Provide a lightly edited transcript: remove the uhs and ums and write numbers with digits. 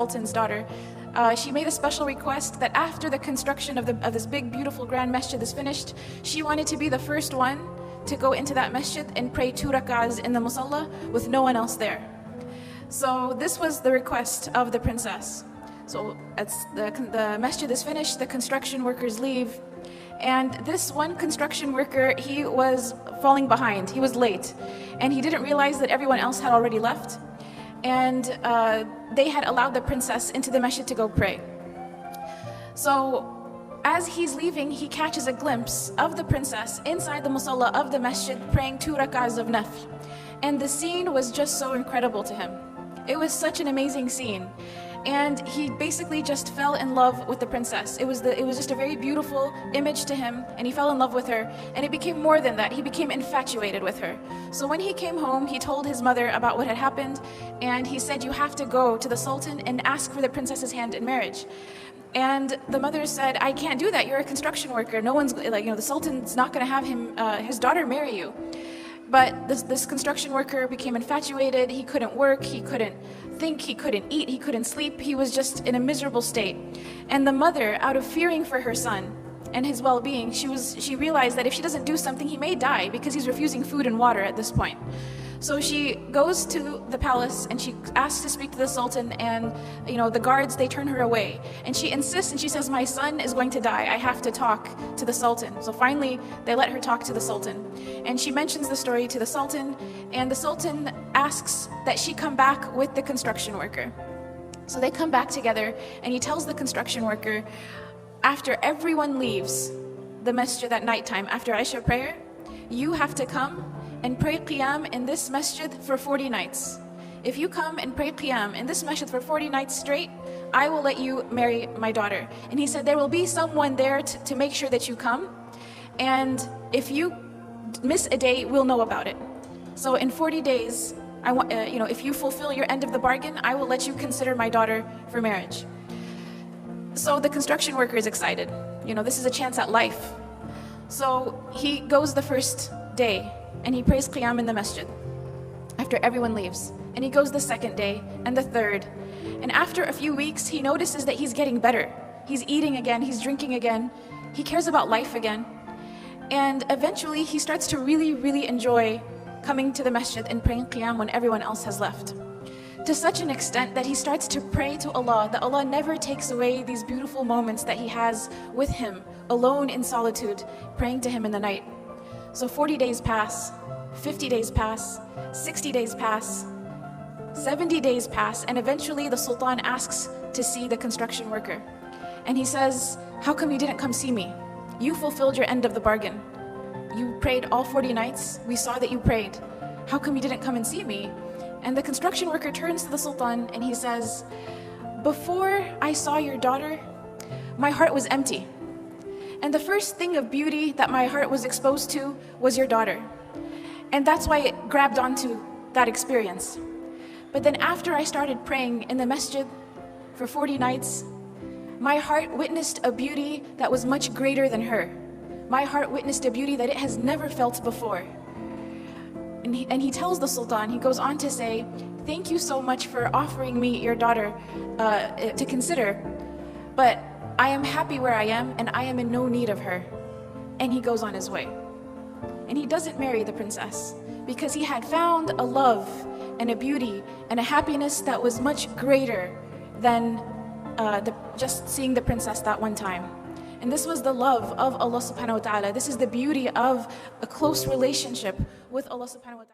Sultan's daughter, she made a special request that after the construction of this big, beautiful, grand masjid is finished, she wanted to be the first one to go into that masjid and pray 2 rak'ahs in the musalla with no one else there. So this was the request of the princess. So as the masjid is finished, the construction workers leave, and this one construction worker, he was falling behind. He was late, and he didn't realize that everyone else had already left. And they had allowed the princess into the masjid to go pray. So as he's leaving, he catches a glimpse of the princess inside the musalla of the masjid praying 2 rak'ahs of nafl. And the scene was just so incredible to him. It was such an amazing scene. And he basically just fell in love with the princess. It was just a very beautiful image to him, and he fell in love with her. And it became more than that. He became infatuated with her. So when he came home, he told his mother about what had happened, and he said, "You have to go to the sultan and ask for the princess's hand in marriage." And the mother said, "I can't do that. You're a construction worker. No one's like, the sultan's not going to have his daughter marry you." But this construction worker became infatuated. He couldn't work, he couldn't think, he couldn't eat, he couldn't sleep. He was just in a miserable state. And the mother, out of fearing for her son and his well-being, she realized that if she doesn't do something, he may die because he's refusing food and water at this point. So she goes to the palace and she asks to speak to the sultan, and the guards, they turn her away. And she insists and she says, "My son is going to die. I have to talk to the sultan." So finally, they let her talk to the sultan. And she mentions the story to the sultan, and the sultan asks that she come back with the construction worker. So they come back together, and he tells the construction worker, after everyone leaves the masjid at nighttime, after Isha prayer, you have to come and pray qiyam in this masjid for 40 nights. If you come and pray qiyam in this masjid for 40 nights straight, I will let you marry my daughter. And he said, there will be someone there to make sure that you come. And if you miss a day, we'll know about it. So in 40 days, if you fulfill your end of the bargain, I will let you consider my daughter for marriage. So the construction worker is excited. This is a chance at life. So he goes the first day, and he prays qiyam in the masjid after everyone leaves. And he goes the second day and the third. And after a few weeks, he notices that he's getting better. He's eating again, he's drinking again. He cares about life again. And eventually, he starts to really, really enjoy coming to the masjid and praying qiyam when everyone else has left. To such an extent that he starts to pray to Allah, that Allah never takes away these beautiful moments that he has with him, alone in solitude, praying to him in the night. So 40 days pass, 50 days pass, 60 days pass, 70 days pass, and eventually the sultan asks to see the construction worker. And he says, "How come you didn't come see me? You fulfilled your end of the bargain. You prayed all 40 nights. We saw that you prayed. How come you didn't come and see me?" And the construction worker turns to the sultan and he says, "Before I saw your daughter, my heart was empty. And the first thing of beauty that my heart was exposed to was your daughter. And that's why it grabbed onto that experience. But then after I started praying in the masjid for 40 nights, my heart witnessed a beauty that was much greater than her. My heart witnessed a beauty that it has never felt before." And he tells the sultan, he goes on to say, "Thank you so much for offering me your daughter to consider, but I am happy where I am, and I am in no need of her." And he goes on his way. And he doesn't marry the princess because he had found a love and a beauty and a happiness that was much greater than just seeing the princess that one time. And this was the love of Allah subhanahu wa ta'ala. This is the beauty of a close relationship with Allah subhanahu wa ta'ala.